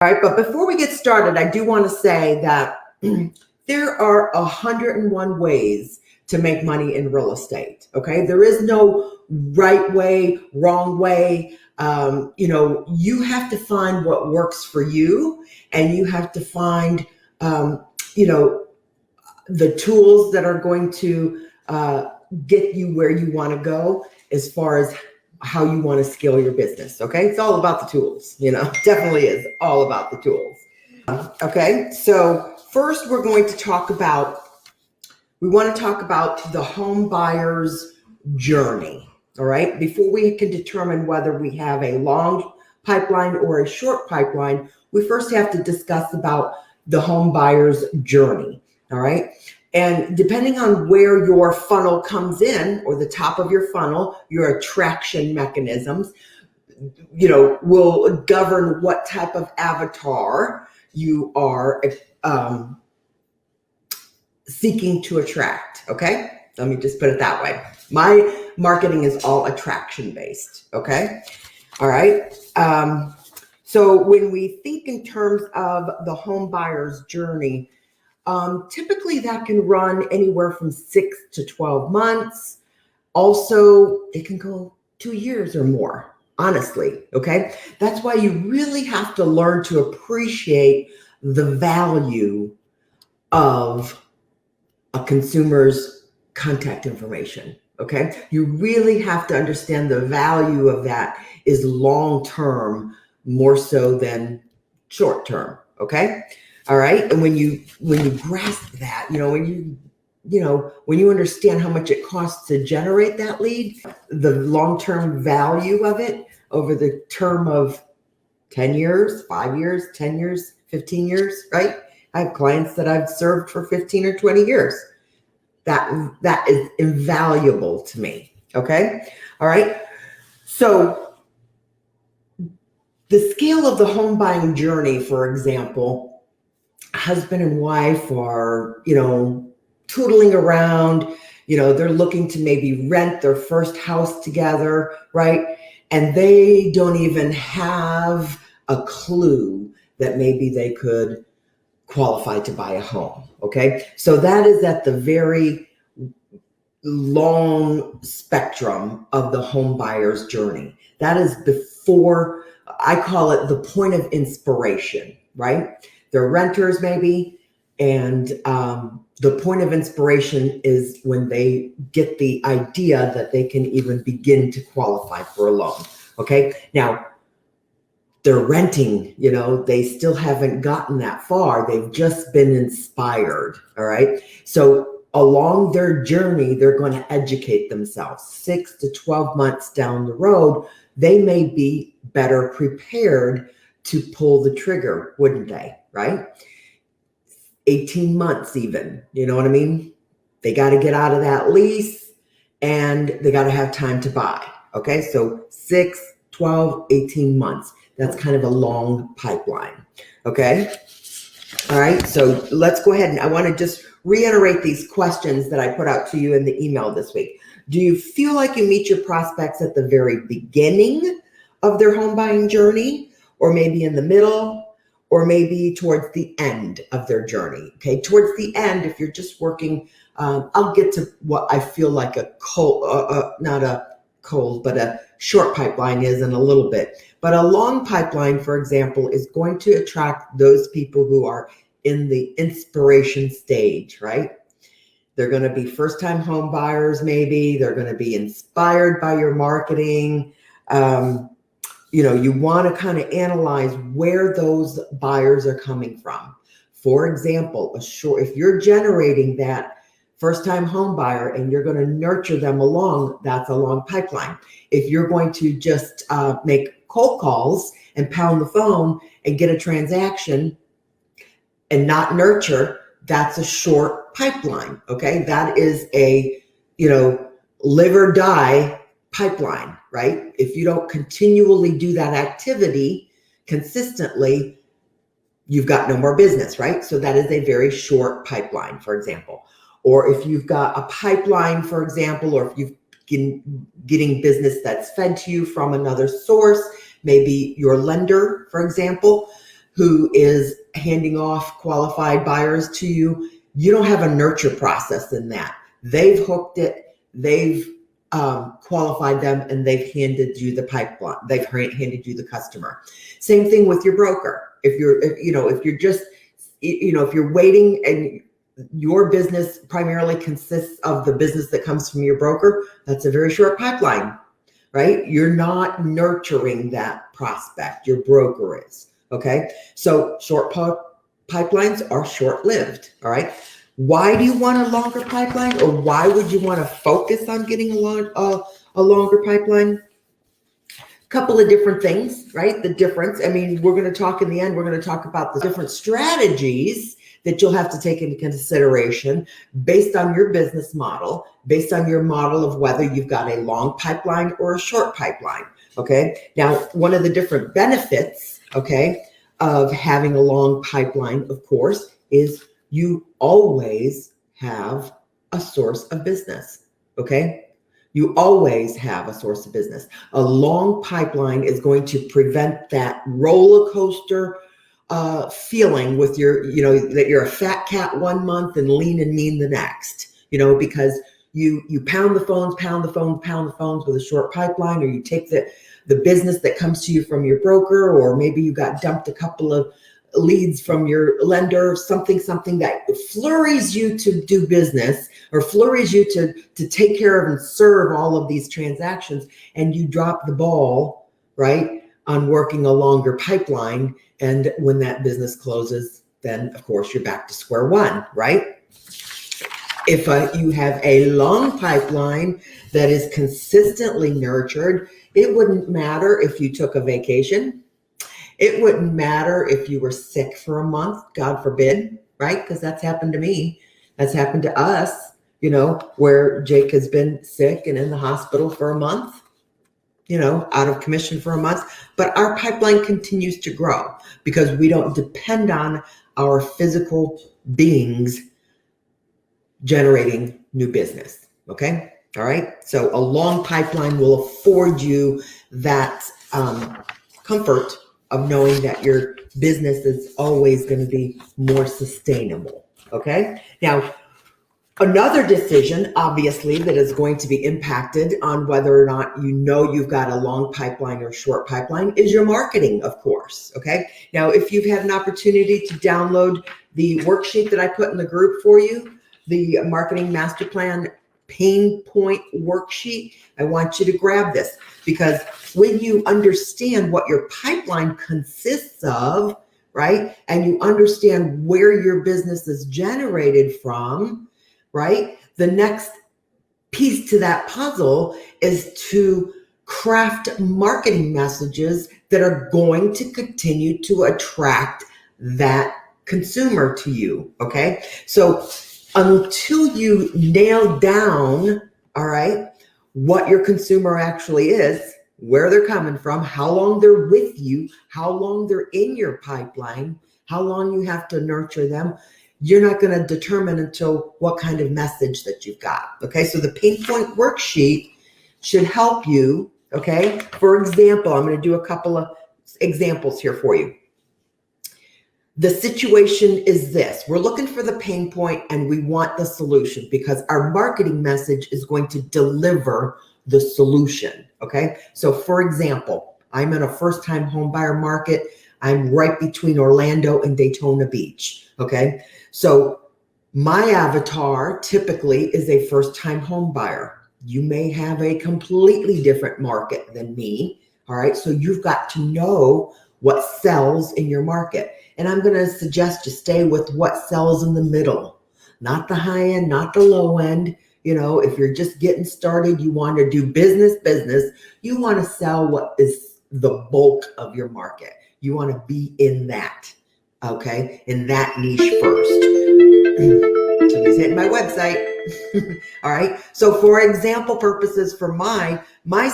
All right, but before we get started, I do want to say that there are 101 ways to make money in real estate. Okay, there is no right way, wrong way. You have to find what works for you, and you have to find, um, you know, the tools that are going to get you where you want to go as far as how you want to scale your business. Okay, it's all about the tools. Definitely is all about the tools. Okay, so first we want to talk about the home buyer's journey. All right, before we can determine whether we have a long pipeline or a short pipeline, we first have to discuss about the home buyer's journey. All right, and depending on where your funnel comes in, or the top of your funnel, your attraction mechanisms, will govern what type of avatar you are seeking to attract. Okay, let me just put it that way. My marketing is all attraction based. Okay, all right. So when we think in terms of the home buyer's journey, typically that can run anywhere from 6 to 12 months. Also, it can go 2 years or more, honestly. Okay, that's why you really have to learn to appreciate the value of a consumer's contact information. Okay, you really have to understand the value of that is long term more so than short term. Okay, all right. And when you grasp that, when you understand how much it costs to generate that lead, the long term value of it over the term of 10 years, 5 years, 10 years, 15 years, right? I have clients that I've served for 15 or 20 years. That is invaluable to me. Okay. All right. So the scale of the home buying journey, for example, husband and wife are, tootling around, they're looking to maybe rent their first house together, right? And they don't even have a clue that maybe they could qualify to buy a home. Okay. So that is at the very long spectrum of the home buyer's journey. That is before, I call it the point of inspiration, right? They're renters maybe. And the point of inspiration is when they get the idea that they can even begin to qualify for a loan. Okay. Now, they're renting, they still haven't gotten that far. They've just been inspired. All right. So along their journey, they're going to educate themselves. 6 to 12 months down the road, they may be better prepared to pull the trigger, wouldn't they? Right? 18 months even, you know what I mean? They got to get out of that lease and they got to have time to buy. Okay. So 6, 12, 18 months. That's kind of a long pipeline. Okay. All right. So let's go ahead and I want to just reiterate these questions that I put out to you in the email this week. Do you feel like you meet your prospects at the very beginning of their home buying journey, or maybe in the middle, or maybe towards the end of their journey? Okay. Towards the end, if you're just working, I'll get to what I feel like a short pipeline is in a little bit. But a long pipeline, for example, is going to attract those people who are in the inspiration stage, right? They're going to be first-time home buyers, maybe. They're going to be inspired by your marketing. You want to kind of analyze where those buyers are coming from. For example, if you're generating that first-time home buyer and you're going to nurture them along, that's a long pipeline. If you're going to just make cold calls and pound the phone and get a transaction and not nurture, that's a short pipeline. Okay. That is a, live or die pipeline, right? If you don't continually do that activity consistently, you've got no more business, right? So that is a very short pipeline, for example. Or if you've got a pipeline, for example, or if you've been getting business that's fed to you from another source, maybe your lender, for example, who is handing off qualified buyers to you, you don't have a nurture process in that. They've hooked it, they've qualified them, and they've handed you the pipeline. They've handed you the customer. Same thing with your broker. If you're waiting and your business primarily consists of the business that comes from your broker, that's a very short pipeline, right? You're not nurturing that prospect. Your broker is, okay? So short pipelines are short-lived, all right? Why do you want a longer pipeline, or why would you want to focus on getting a longer pipeline? Couple of different things, right? The difference. I mean, we're going to talk in the end, we're going to talk about the different strategies that you'll have to take into consideration based on your business model, based on your model of whether you've got a long pipeline or a short pipeline. Okay. Now, one of the different benefits, okay, of having a long pipeline, of course, is you always have a source of business. Okay. You always have a source of business. A long pipeline is going to prevent that roller coaster feeling with that you're a fat cat one month and lean and mean the next, because you pound the phones with a short pipeline, or you take the business that comes to you from your broker, or maybe you got dumped a couple of leads from your lender, something that flurries you to do business, or flurries you to take care of and serve all of these transactions, and you drop the ball, right, on working a longer pipeline. And when that business closes, then of course you're back to square one, right? If you have a long pipeline that is consistently nurtured, it wouldn't matter if you took a vacation. It wouldn't matter if you were sick for a month, God forbid, right? Because that's happened to me. That's happened to us, where Jake has been sick and in the hospital for a month, out of commission for a month. But our pipeline continues to grow because we don't depend on our physical beings generating new business. Okay. All right. So a long pipeline will afford you that comfort of knowing that your business is always going to be more sustainable. Okay. Now, another decision, obviously, that is going to be impacted on whether or not you've got a long pipeline or short pipeline is your marketing, of course. Okay. Now, if you've had an opportunity to download the worksheet that I put in the group for you, the Marketing Master Plan Pain Point Worksheet, I want you to grab this, because when you understand what your pipeline consists of, right, and you understand where your business is generated from, right, the next piece to that puzzle is to craft marketing messages that are going to continue to attract that consumer to you. Okay. So until you nail down, all right, what your consumer actually is, where they're coming from, how long they're with you, how long they're in your pipeline, how long you have to nurture them, you're not going to determine until what kind of message that you've got. Okay. So the Pain Point Worksheet should help you. Okay. For example, I'm going to do a couple of examples here for you. The situation is this: we're looking for the pain point and we want the solution, because our marketing message is going to deliver the solution. Okay. So for example, I'm in a first-time home buyer market. I'm right between Orlando and Daytona Beach. Okay. So my avatar typically is a first-time home buyer. You may have a completely different market than me. All right. So you've got to know what sells in your market. And I'm going to suggest you stay with what sells in the middle, not the high end, not the low end. If you're just getting started, you want to do business, you want to sell what is the bulk of your market. You want to be in that, okay, in that niche first. Somebody's hitting my website. All right. So for example purposes, for my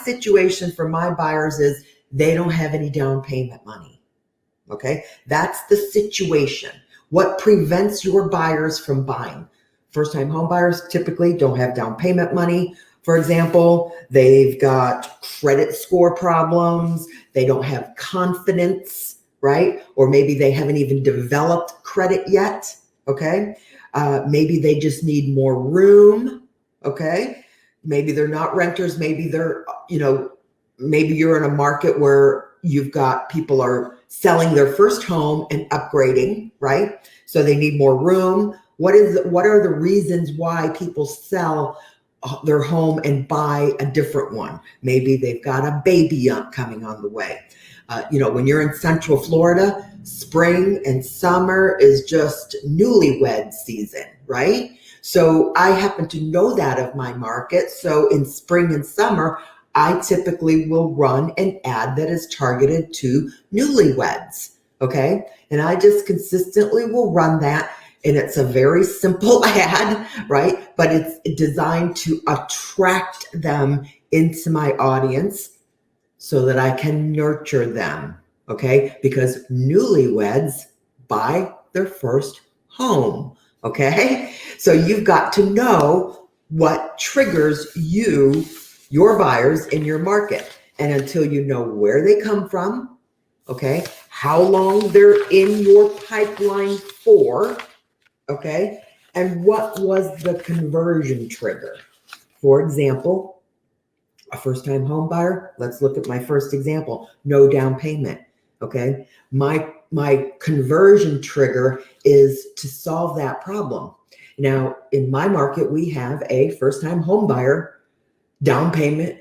situation for my buyers is they don't have any down payment money. Okay. That's the situation. What prevents your buyers from buying? First-time home buyers typically don't have down payment money. For example, they've got credit score problems. They don't have confidence. right? Or maybe they haven't even developed credit yet, okay? Maybe they just need more room, okay? Maybe they're not renters. Maybe they're, maybe you're in a market where you've got people are selling their first home and upgrading, right? So they need more room. What are the reasons why people sell their home and buy a different one? Maybe they've got a baby coming on the way. When you're in Central Florida, spring and summer is just newlywed season, right? So I happen to know that of my market. So in spring and summer, I typically will run an ad that is targeted to newlyweds, okay? And I just consistently will run that. And it's a very simple ad, right? But it's designed to attract them into my audience so that I can nurture them, okay? Because newlyweds buy their first home, okay? So you've got to know what triggers your buyers in your market. And until you know where they come from, okay, how long they're in your pipeline for, okay, and what was the conversion trigger? For example, a first-time home buyer, let's look at my first example, no down payment, okay? My conversion trigger is to solve that problem. Now, in my market, we have a first-time home buyer down payment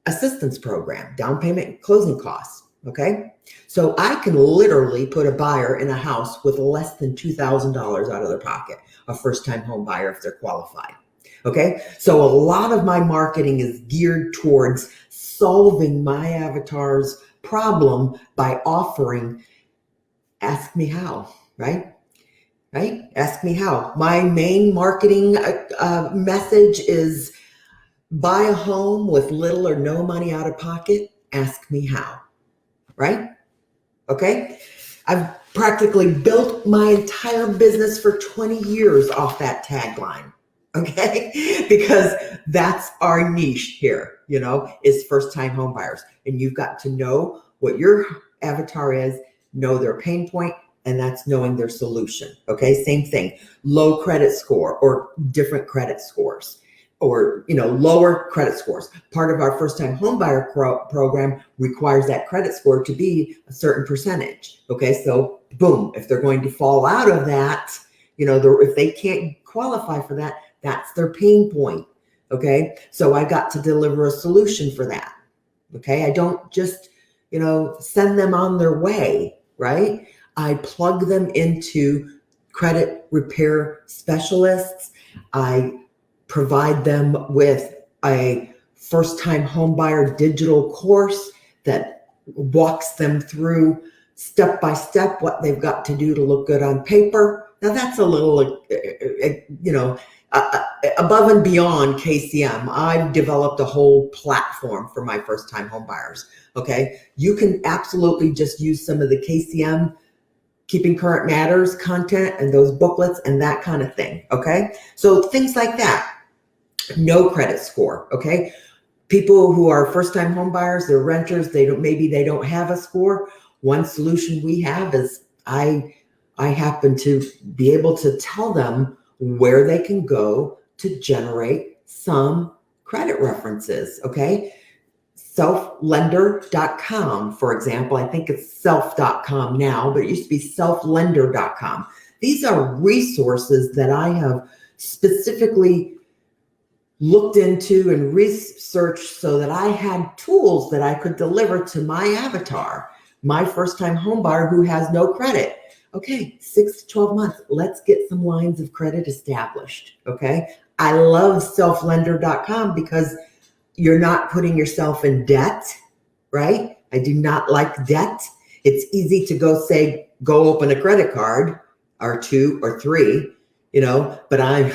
assistance program, down payment closing costs, okay? So I can literally put a buyer in a house with less than $2,000 out of their pocket, a first-time home buyer if they're qualified, okay? So a lot of my marketing is geared towards solving my avatar's problem by offering, ask me how, right? Right? Ask me how. My main marketing message is buy a home with little or no money out of pocket. Ask me how. Right? Okay. I've practically built my entire business for 20 years off that tagline. Okay. Because that's our niche here, is first time home buyers. And you've got to know what your avatar is, know their pain point, and that's knowing their solution. Okay. Same thing, low credit score or different credit scores. Or, lower credit scores. Part of our first-time homebuyer program requires that credit score to be a certain percentage. Okay, so boom, if they're going to fall out of that, if they can't qualify for that, that's their pain point. Okay, so I got to deliver a solution for that. Okay, I don't just, send them on their way, right? I plug them into credit repair specialists. I provide them with a first-time homebuyer digital course that walks them through step-by-step what they've got to do to look good on paper. Now that's a little, above and beyond KCM. I've developed a whole platform for my first-time homebuyers, okay? You can absolutely just use some of the KCM Keeping Current Matters content and those booklets and that kind of thing, okay? So things like that. No credit score, okay? People who are first-time home buyers, they're renters, maybe they don't have a score. One solution we have is I happen to be able to tell them where they can go to generate some credit references, okay? Selflender.com, for example. I think it's self.com now, but it used to be selflender.com. These are resources that I have specifically looked into and researched so that I had tools that I could deliver to my avatar, my first-time home buyer who has no credit. Okay, 6 to 12 months, let's get some lines of credit established, okay? I love selflender.com because you're not putting yourself in debt, right? I do not like debt. It's easy to go open a credit card or 2 or 3, but I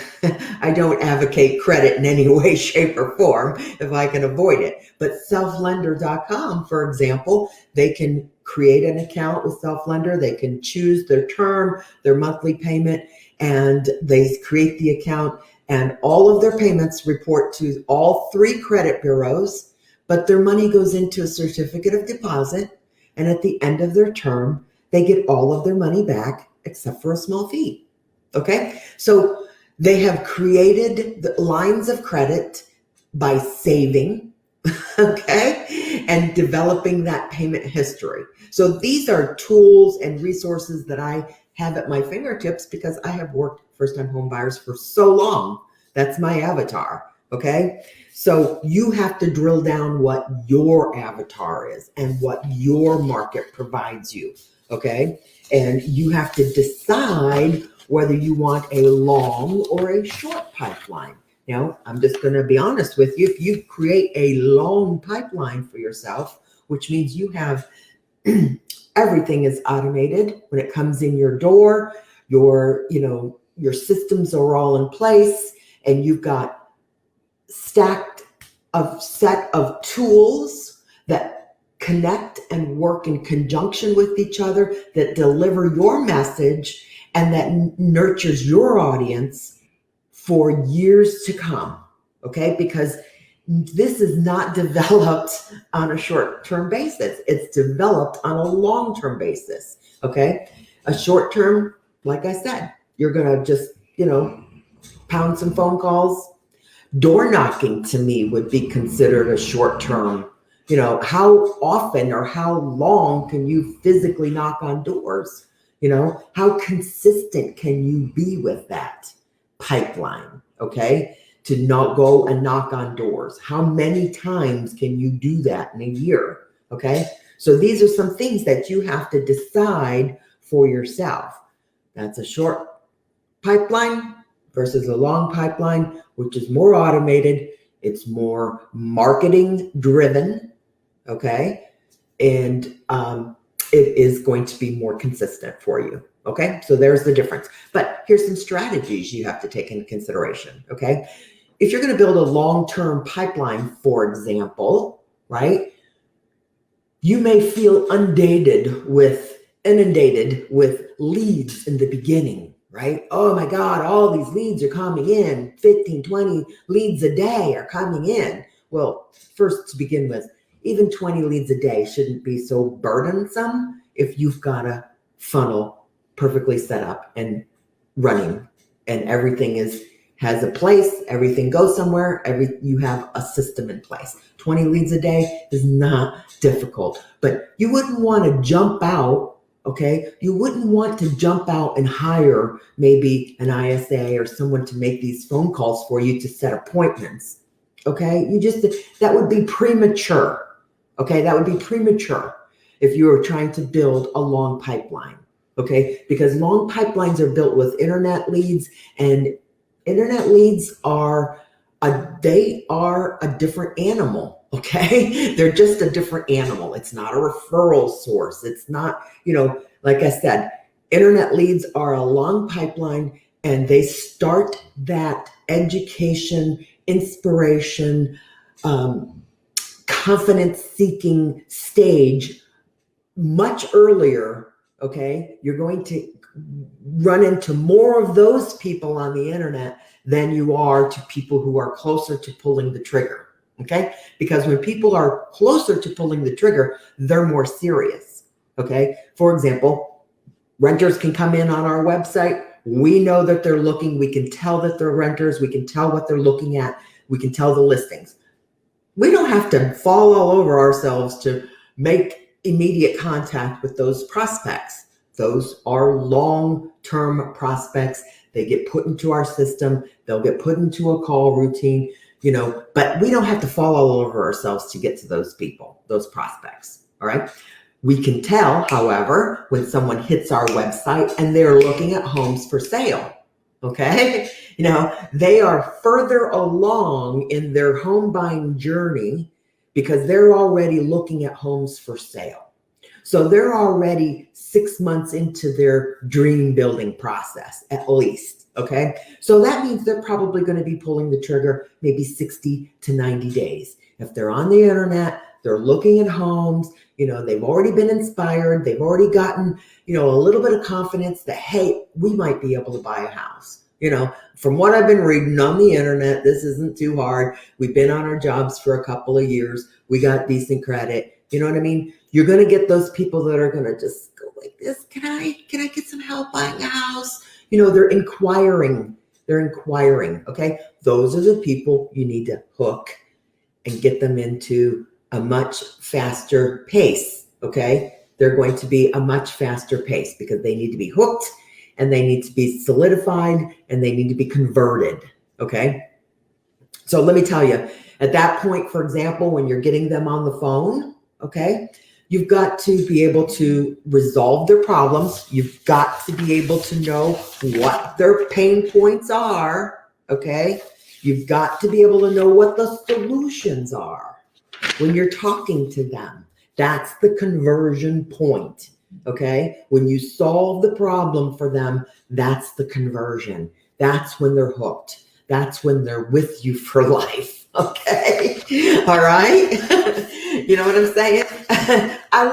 don't advocate credit in any way, shape, or form if I can avoid it. But selflender.com, for example, they can create an account with Selflender. They can choose their term, their monthly payment, and they create the account. And all of their payments report to all 3 credit bureaus, but their money goes into a certificate of deposit. And at the end of their term, they get all of their money back except for a small fee. Okay. So they have created the lines of credit by saving, okay, and developing that payment history. So these are tools and resources that I have at my fingertips because I have worked first-time home buyers for so long. That's my avatar, okay? So you have to drill down what your avatar is and what your market provides you, okay? And you have to decide whether you want a long or a short pipeline. Now, I'm just going to be honest with you. If you create a long pipeline for yourself, which means you have everything is automated when it comes in your door, your systems are all in place, and you've got set of tools that connect and work in conjunction with each other, that deliver your message and that nurtures your audience for years to come, okay? Because this is not developed on a short-term basis. It's developed on a long-term basis, okay? A short-term, like I said, you're gonna just, pound some phone calls. Door knocking to me would be considered a short-term. How often or how long can you physically knock on doors? How consistent can you be with that pipeline, okay? To not go and knock on doors. How many times can you do that in a year? Okay. So these are some things that you have to decide for yourself. That's a short pipeline versus a long pipeline, which is more automated. It's more marketing driven. Okay. And it is going to be more consistent for you. Okay. So there's the difference. But here's some strategies you have to take into consideration. Okay. If you're going to build a long-term pipeline, for example, right, you may feel inundated with leads in the beginning, right? Oh my God, all these leads are coming in, 15, 20 leads a day are coming in. Well, first to begin with, even 20 leads a day shouldn't be so burdensome if you've got a funnel perfectly set up and running and everything has a place, everything goes somewhere, you have a system in place. 20 leads a day is not difficult, but you wouldn't want to jump out, okay? You wouldn't want to jump out and hire maybe an ISA or someone to make these phone calls for you to set appointments, okay? That would be premature, okay? That would be premature if you were trying to build a long pipeline, okay? Because long pipelines are built with internet leads, and internet leads are a different animal, okay? They're just a different animal. It's not a referral source. It's not, like I said, internet leads are a long pipeline, and they start that education, inspiration, confidence-seeking stage much earlier, okay? You're going to run into more of those people on the internet than you are to people who are closer to pulling the trigger, okay? Because when people are closer to pulling the trigger, they're more serious, okay? For example, renters can come in on our website. We know that they're looking. We can tell that they're renters. We can tell what they're looking at. We can tell the listings. We don't have to fall all over ourselves to make immediate contact with those prospects. Those are long-term prospects. They get put into our system. They'll get put into a call routine, but we don't have to fall all over ourselves to get to those people, those prospects. All right. We can tell, however, when someone hits our website and they're looking at homes for sale. Okay. They are further along in their home buying journey because they're already looking at homes for sale. So they're already 6 months into their dream building process, at least, okay? So that means they're probably going to be pulling the trigger maybe 60 to 90 days. If they're on the internet, they're looking at homes, they've already been inspired, they've already gotten, a little bit of confidence that, hey, we might be able to buy a house. From what I've been reading on the internet, this isn't too hard. We've been on our jobs for a couple of years. We got decent credit. You know what I mean? You're going to get those people that are going to just go like this. Can I get some help buying a house? You know, they're inquiring. Okay. Those are the people you need to hook and get them into a much faster pace. Okay. They're going to be a much faster pace because they need to be hooked and they need to be solidified and they need to be converted. Okay. So let me tell you, at that point, for example, when you're getting them on the phone, okay, you've got to be able to resolve their problems. You've got to be able to know what their pain points are, okay? You've got to be able to know what the solutions are when you're talking to them. That's the conversion point, okay? When you solve the problem for them, that's the conversion. That's when they're hooked. That's when they're with you for life, okay? All right? You know what I'm saying? I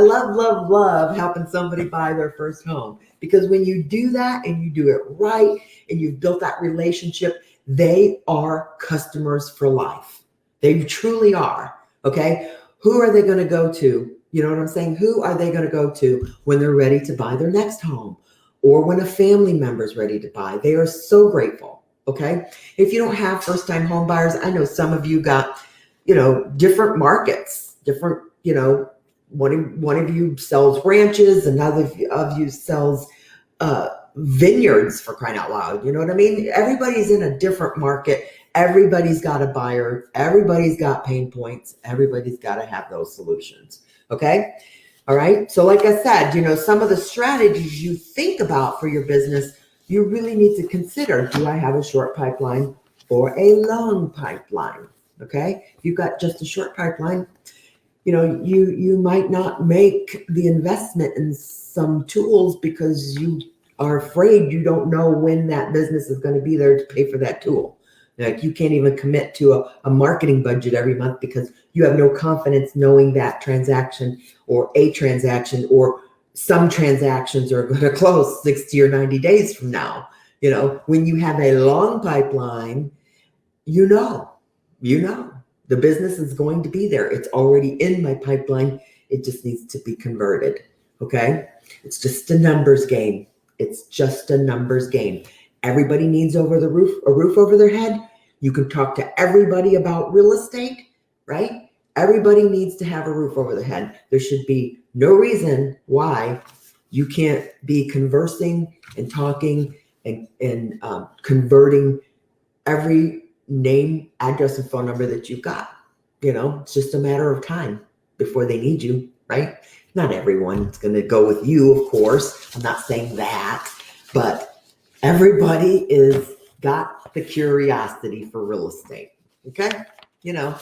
love helping somebody buy their first home, because when you do that and you do it right and you've built that relationship, they are customers for life. They truly are, okay? Who are they going to go to? You know what I'm saying? Who are they going to go to when they're ready to buy their next home or when a family member is ready to buy? They are so grateful, okay? If you don't have first-time home buyers, I know some of you got, you know, different markets, different, you know, one of you sells ranches, another of you sells vineyards, for crying out loud. You know what I mean? Everybody's in a different market. Everybody's got a buyer. Everybody's got pain points. Everybody's got to have those solutions. Okay. All right. So like I said, you know, some of the strategies you think about for your business, you really need to consider. Do I have a short pipeline or a long pipeline? Okay. If you've got just a short pipeline, you know, you might not make the investment in some tools because you are afraid you don't know when that business is going to be there to pay for that tool. Like you can't even commit to a marketing budget every month because you have no confidence knowing that transaction or a transaction or some transactions are going to close 60 or 90 days from now. You know, when you have a long pipeline, you know, the business is going to be there. It's already in my pipeline. It just needs to be converted. Okay. It's just a numbers game. It's just a numbers game. Everybody needs a roof over their head. You can talk to everybody about real estate, right? Everybody needs to have a roof over their head. There should be no reason why you can't be conversing and talking and converting every name, address, and phone number that you've got. You know, it's just a matter of time before they need you, right? Not everyone's going to go with you, of course. I'm not saying that, but everybody is got the curiosity for real estate. Okay. You know,